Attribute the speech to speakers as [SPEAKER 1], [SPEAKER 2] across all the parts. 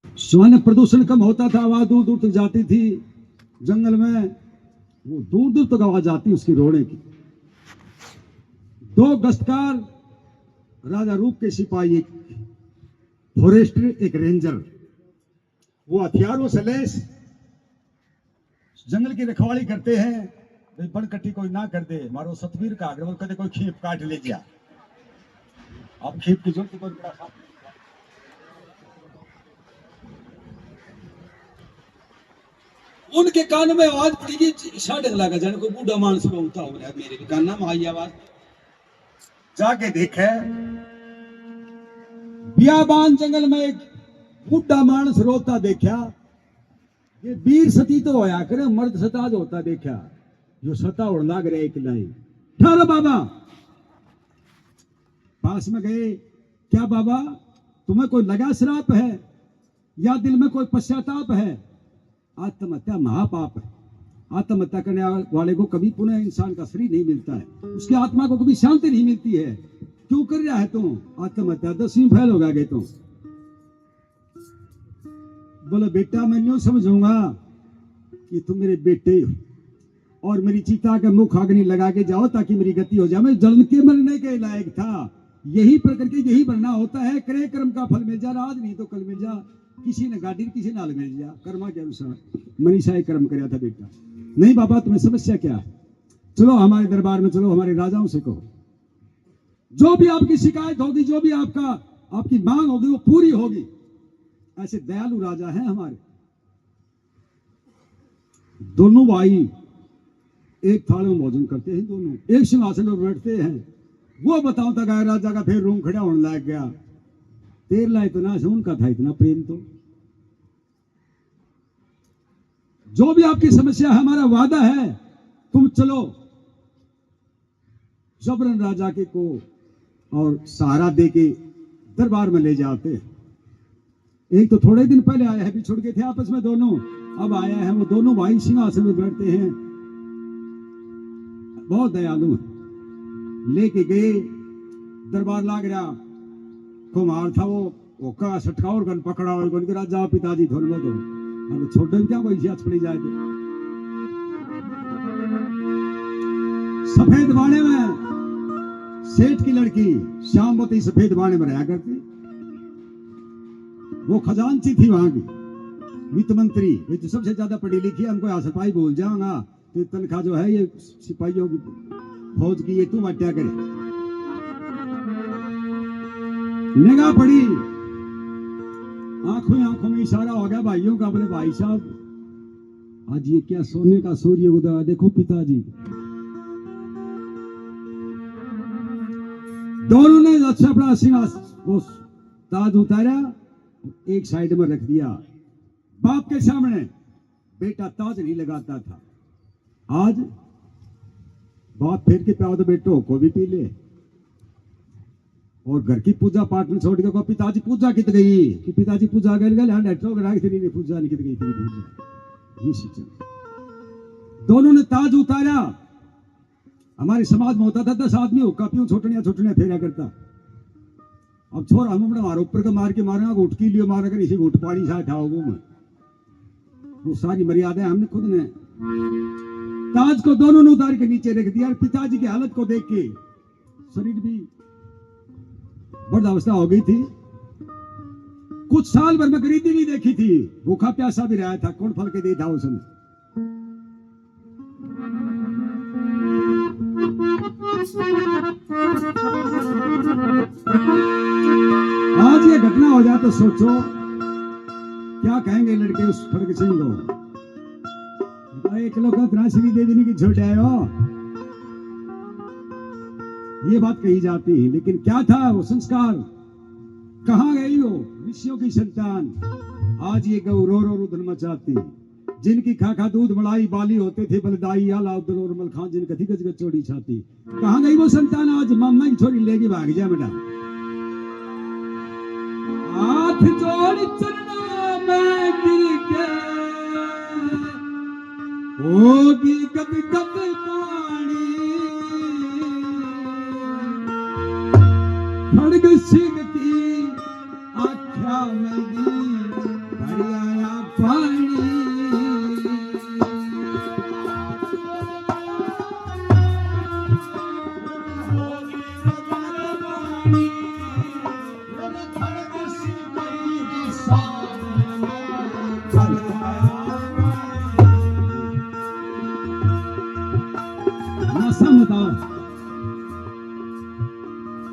[SPEAKER 1] सुबह प्रदूषण कम होता था, आवाज दूर दूर तक जाती थी जंगल में, वो दूर दूर तक आवाज आती उसकी रोने की। दो गश्तकार राजा रूप के सिपाही, एक फॉरेस्टर एक रेंजर, वो हथियारों से लैस जंगल की रखवाली करते हैं। भाई बड़ कट्टी कोई ना कर दे, मारो सतवीर का अगर कदे कोई खीप काट ले गया, अब खीप की जरूरत कोई बड़ा साथ। उनके कान में आवाज पड़ी कि साढ़े लगा जाने को बूढ़ा मानस बोलता हो रहा है, मेरे भी कान में आई आवाज। जाके देखे बियाबान जंगल में एक बूढ़ा मानस रोता देखा। ये वीर सती तो होया करे, मर्द सताज होता देखा। जो सता उड़ लाग रहे एक लाई, ठहरो बाबा। पास में गए, क्या बाबा तुम्हें कोई लगा श्राप है या दिल में कोई पश्चाताप है? आत्महत्या महापाप है। आत्महत्या करने वाले को कभी पुनः इंसान का शरीर नहीं मिलता है, उसकी आत्मा को कभी शांति नहीं मिलती है। क्यों कर रहा है तुम आत्महत्या? 10वीं फेल हो गए तुम। बोले बेटा मैं यूं समझूंगा कि तुम मेरे बेटे हो और मेरी चिता के मुख अग्नि लगा के जाओ ताकि मेरी गति हो जाए। मैं जल के मरने के लायक था, यही प्रकृति यही बनना होता है। करे कर्म का फल मिल जा, आज नहीं तो कल मिल जा। किसी ने गाड़ी किसी नाल मिल जा, कर्मा के अनुसार मनीषा कर्म कराया था बेटा। नहीं बाबा तुम्हें समस्या क्या है? चलो हमारे दरबार में चलो, हमारे राजाओं से कहो, जो भी आपकी शिकायत होगी, जो भी आपकी मांग होगी वो पूरी होगी। ऐसे दयालु राजा हैं हमारे। दोनों भाई एक थाली में भोजन करते हैं, दोनों एक सिंहासन पर बैठते हैं। वो बताओ तक आया राजा का फिर रूम खड़ा होने लग गया। तेरला इतना से उनका था इतना प्रेम। तो जो भी आपकी समस्या है, हमारा वादा है, तुम चलो। जबरन राजा के को और सहारा दे के दरबार में ले जाते। एक तो थोड़े दिन पहले आया है, बिछुड़ गए थे आपस में दोनों, अब आया है। वो दोनों भाई सिंहासन में बैठते हैं, बहुत दयालु है। लेके गए, दरबार लाग रहा, कुमार था वो का सटकावर गन पकड़ा और गन के राजा पिताजी धोन में दो और छोटे में क्या कोई सियाच पड़ी जाए थे। सफेद बाणे में सेठ की लड़की श्यामवती सफेद बाणे में रहा करती। वो खजांची थी वहां की, वित्त मंत्री। तो सबसे ज्यादा पढ़ी लिखी, हमको सिपाही बोल जाऊंगा तो तनख्वाह जो है ये सिपाहियों की फौज की ये तुम हत्या करे। निगाह पड़ी, आंखों में इशारा हो गया भाइयों का। बोले भाई साहब आज ये क्या सोने का सूर्य उदय, देखो पिताजी। दोनों ने अच्छा अपना सिंहासन ताज उतारा, एक साइड में रख दिया। बाप के सामने बेटा ताज नहीं लगाता था, आज बाप फेर के प्याओ तो बेटो को भी पी ले। और घर की पूजा पाठ में छोड़ के पिताजी पूजा कित गई कि पिताजी पूजा गए पूजा नहीं कित गई थी पूजा। ये शिक्षण दोनों ने ताज उतारा। हमारे समाज में होता था 10 आदमी हुक्का पियो छोटनिया फेरा करता। अब छोर हम अपने मारो ऊपर का मार के मारेगा, घुट की लियो मारा कर इसी घुट पानी सा उठाओगे मैं। वो सारी मर्यादाएं हमने खुद ने। ताज को दोनों ने उतार के नीचे रख दिया। पिताजी की हालत को देख के शरीर भी बड़ी अवस्था हो गई थी। कुछ साल भर में गरीबी भी देखी थी, भूखा प्यासा भी रहा था, कौन फल के दे था उसने। आज ये घटना हो जाए तो सोचो क्या कहेंगे लड़के उस फड़क सिंह को। एक लोग श्री देवी ने की छोटे आयो, ये बात कही जाती है। लेकिन क्या था वो संस्कार, कहां गई वो ऋषियों की संतान। आज ये गौ रो रो रुदन मचाती, जिनकी खाखा दूध मलाई बाली होते थे बलदाई आला अब्दुल और मलखान, जिनका थी गज चोड़ी छाती। कहां गई वो संतान, आज मामा की छोरी लेगी भाग जा बेटा। हाथ जोड़ चरणों में गिर के होगी कब कब पानी, खड़ग सिंह की आख्या में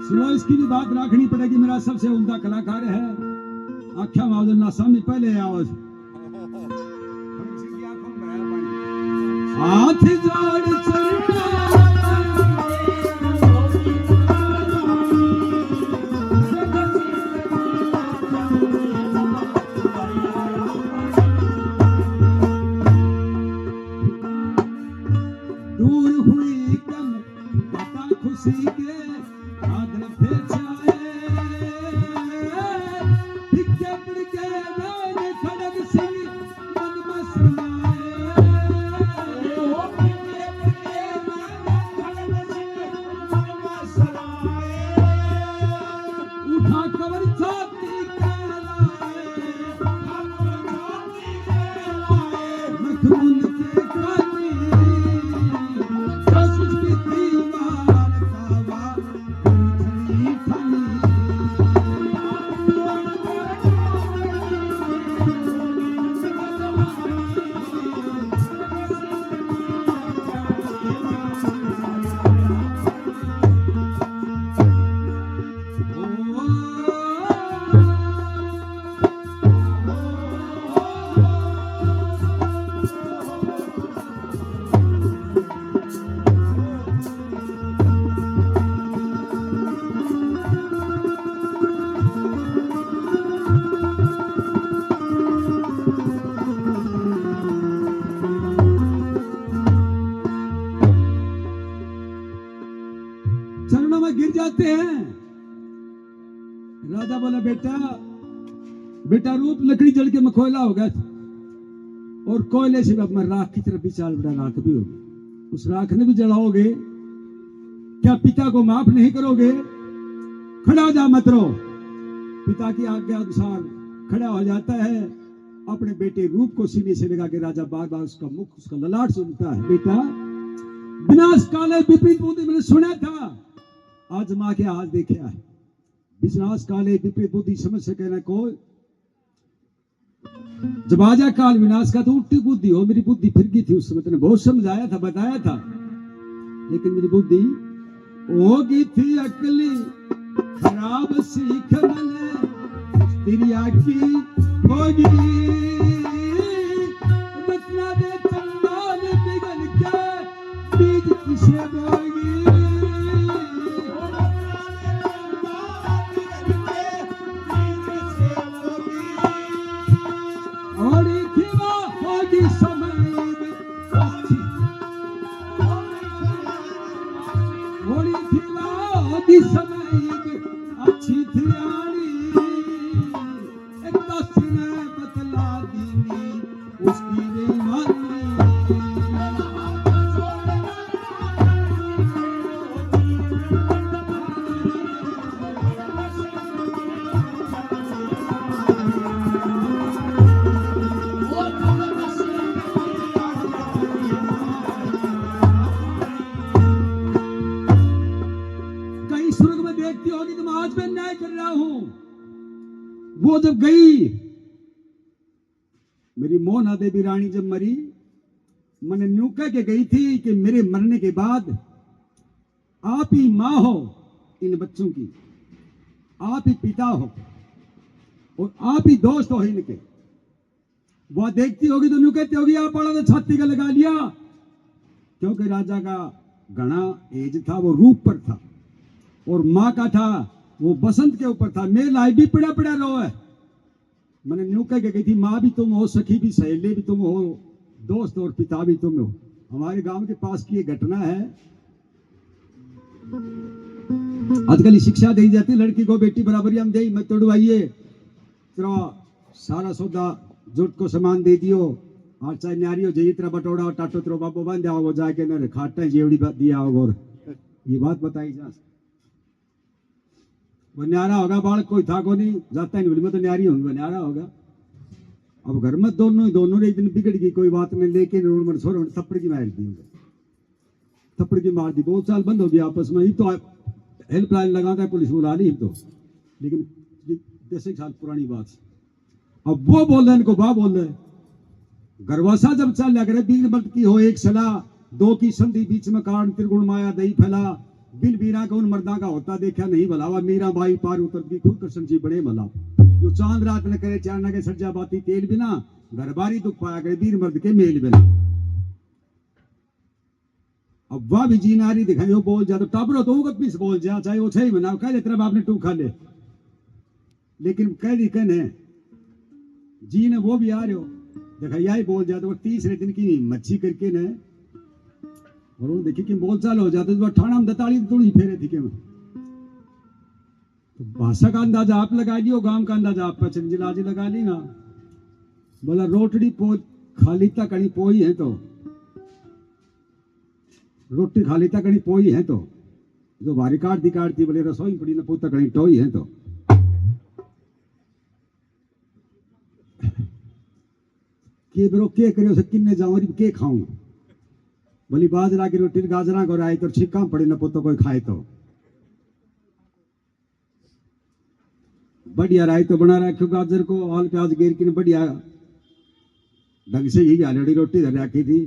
[SPEAKER 1] सुनो, इसकी भी बात रखनी पड़ेगी। मेरा सबसे उम्दा कलाकार है आख्या माउदुल नासामी। पहले आवाज हाथ जोड़ चलना दूर हुई कम पता खुशी के आदर फेंचाए धिक्के पड़ के मैंने खड़ग सिंह मन में समाए उठा कवर छाती के लाए मखमूल के कानी कशिश की दीवार कावा पूछड़ी ठनी चरणों में गिर जाते हैं। राजा बोला बेटा बेटा रूप लकड़ी जल के मखोला हो गया और कोयले से अब मैं राख की तरफ भी चाल बड़ा राख भी होगी। उस राख ने भी जलाओगे, क्या पिता को माफ नहीं करोगे? खड़ा हो जा मत रो। पिता की आज्ञा अनुसार खड़ा हो जाता है, अपने बेटे रूप को सीने से लगा के राजा बार बार उसका मुख उसका ललाट सुनता है। बेटा विनाश काले विपरीत बुद्धि मैंने सुना था, आज मां के हाथ देखा है। विनाश काले विपरीत बुद्धि समझ सके ना कोई। जब आजा काल विनाश का तो उल्टी बुद्धि हो। मेरी बुद्धि फिर गई थी उस समय, तेने बहुत समझाया था बताया था, लेकिन मेरी बुद्धि होगी थी अकली खराब सीख मैंने तेरी आखी होगी बतना दे चंदान बिगल के बीज किसे बोगी और खिवा होगी समय में अच्छी और खिवा होगी समय में अच्छी थियारी एक दस ने बतला दीनी उसकी बेईमानी कई स्वर्ग में देखती होगी तुम आज मैं न्याय कर रहा हूं। वो जब गई मेरी मोहना देवी रानी जब मरी, मैंने न्यू कह के गई थी कि मेरे मरने के बाद आप ही मां हो इन बच्चों की, आप ही पिता हो और आप ही दोस्त हो इनके। वह देखती होगी तो न्यू कहती होगी आप बड़ा तो छाती का लगा लिया, क्योंकि राजा का घना एज था, वो रूप पर था और मां का था वो बसंत के ऊपर था। मेरे लाई भी पड़ा पड़ा रो है। मैंने न्यू कह के गई थी माँ भी तुम हो, सखी भी, सहेली भी तुम हो, दोस्त और पिता भी तुम हो। हमारे गांव के पास की ये घटना है। आजकल शिक्षा दी जाती लड़की को, बेटी बराबरी हम दे मत तोड़वाइए, तेरा सारा सौदा जुट को सामान दे दियो और चाहे न्यारी हो जाइए तेरा बटोड़ा और टाटो तेरा बाबू बन जाओ जाके न खाटा जेवड़ी दिया होगा। और ये बात बताई जा वो न्यारा होगा, बाल कोई था को नहीं जाता नहीं बोली मैं तो न्यारी होंगे न्यारा होगा। अब घर में दोनों ने एक दिन बिगड़ गई, कोई बात नहीं, लेकिन उन्होंने छोड़ थप्पड़ की मार दी, थप्पड़ की मार दी। 2 साल बंद हो गया आपस में। ही तो हेल्पलाइन लगाता है पुलिस बुला ली तो, लेकिन 10 साल पुरानी बात। अब वो बोल रहे इनको बा बोल रहे। गर्वासा जब चल लग रहे बीर मत की हो एक सलाह, दो की संधि बीच में कारण त्रिगुण माया दही फैला, बिल बीरा का उन मर्दा का होता देखा नहीं भलावा, मीरा बाई पार उतर की खुद कृष्ण जी बड़े भला। जो चांद रात न करे चारना के सज्जा बाती तेल बिना, घर बारी दुख पाया करे बीर मर्द के मेल बिना। अब वह भी जी नारी दिखाई हो बोल जा तो टाबरो तो गप्पी से बोल जा, चाहे वो छह महीना कह दे तेरा बाप ने टू खा ले, लेकिन कह दी कहने जी ने वो भी आ रहे हो देखा यही बोल जाते वो तीसरे दिन की मच्छी करके ने, और वो देखी कि बोलचाल हो जाते तो ठाणा में दताली थोड़ी फेरे थी के में। तो भाषा का अंदाजा आप लगा लियो, गांव का अंदाजा आप पर चंजिलाजी लगा ली ना। बोला रोटड़ी पो खाली तक कहीं पोई है तो रोटी खाली तक कहीं पोई है तो जो भारी काटती बोले रसोई पड़ी ना पोता कहीं टोई है तो के बरो के करियो से किन्ने जाऊं के खाऊं, बोली बाजरा की रोटी गाजरा को राय तो छिक्का पड़े न पुतो कोई खाए तो बढ़िया राय तो बना रखो गाजर को आल प्याज गिर के बढ़िया ढंग से ही आलड़ी रोटी धर रखी थी,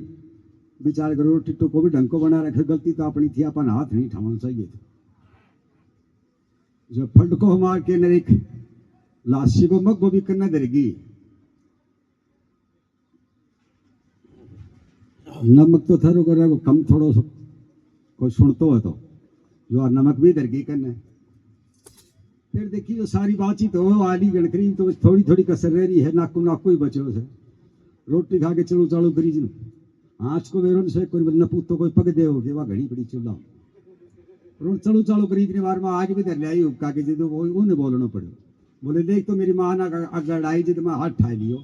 [SPEAKER 1] विचार करो रोटी तो को भी ढंग को बना रखे, गलती तो अपनी थी अपन हाथ नहीं उठाना चाहिए था। जो फंड को मार के नरेक लाशी को मग वो भी करना दरेगी, नमक तो थरो कर रहा कम थोड़ो सो कोई सुनतो है तो जो नमक भी दरगी करने। फिर देखिए जो सारी बातचीत हो आली गणकरी तो थोड़ी थोड़ी कसर रह रही है, नाकू नाकू ही बचे उसे रोटी खा के चलो चालू करी जी आँच को वेरों से कोई न पूतो कोई पग दे हो गया वह घड़ी पड़ी चूल्हा रोट चलो चालू करी इतनी बार में आग भी धर लिया हुक्का के जी तो वो उन्हें बोलना पड़े, बोले देख तो मेरी माँ ना अगर आई जी तो मैं हाथ ठाई लियो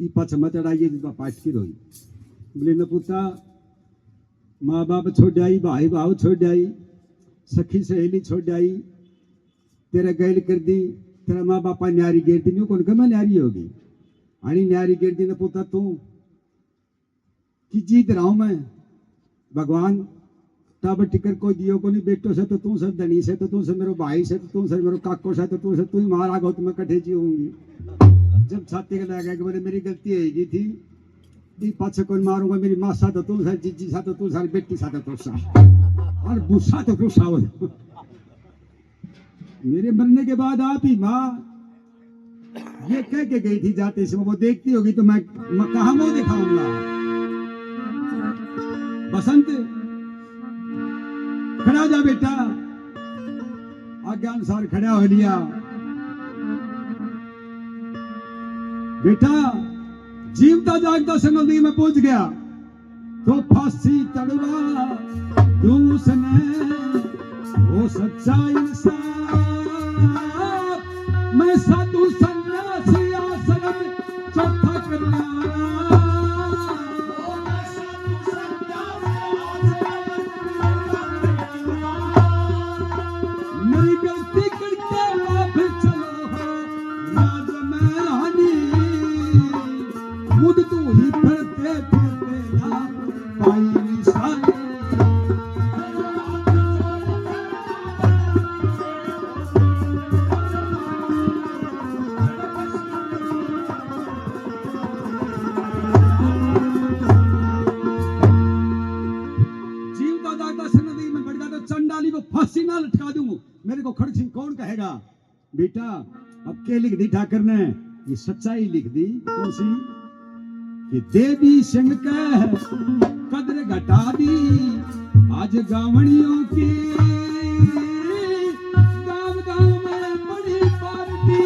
[SPEAKER 1] ई पछ मत अड़ाइए जी पाठ की रोई, बोले न पुता माँ बाप छोड़ आई, भाई भाव छोड़ आई, सखी सहेली छोड़ आई, तेरा गैल कर दी, तेरा माँ बापा न्यारी गिरती नहीं कौन मैं न्यारी होगी आणि न्यारी गिरती न पुता तू कि जीत रहा हूं मैं भगवान तब टिकर कोई दियो को नहीं, बेटो से तो तू सर धनी से तो तू से मेरो भाई से तो तू से मेरो काको से तो तू से तू ही मारा गो तो मैं कठे जी होंगी। जब छाती के लगा कि बोले मेरी गलती है थी दी पाछे कोई मारूंगा, मेरी माँ सा तो तू सा, जीजी सा तो तू सा, बेटी सा तो सा और भूसा तो तू सा। मेरे मरने के बाद आप ही माँ ये कह के गई थी जाते समय वो देखती होगी तो मैं कहा मुंह दिखाऊंगा। बसंत खड़ा जा बेटा, आज्ञा अनुसार खड़ा हो लिया बेटा, जीवता जागता से नदी में पहुंच गया तो फांसी तड़वा दूसने वो सच्चा इंसान, मैं साधु सन्यासी आश्रम चौथा करना मेरी गलती करके आप चलो राज में रानी मुद तू ही फिरते फिरते पाई निशानी। चंडाली को फांसी ना लटका दूं मेरे को खड़ग सिंह कौन कहेगा। बेटा अब के लिख दी ठाकर ने ये सच्चाई लिख दी कौन सी कि देवी सिंह का कदर घटा दी आज गावड़ियों की, गांव गांव में बड़ी पार्टी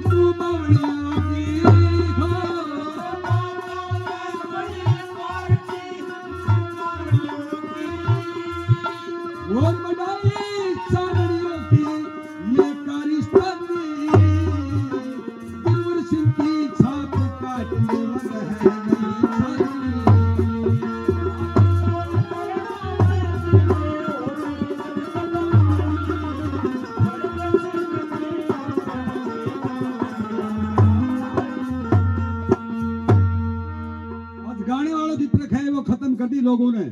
[SPEAKER 1] बावड़ियों की और बढ़ाई चावड़ियों की ये कारिस्तानी गुरवर सिंह की छाप काटने वाला है आज गाने वालों की प्रथा है वो खत्म कर दी लोगों ने।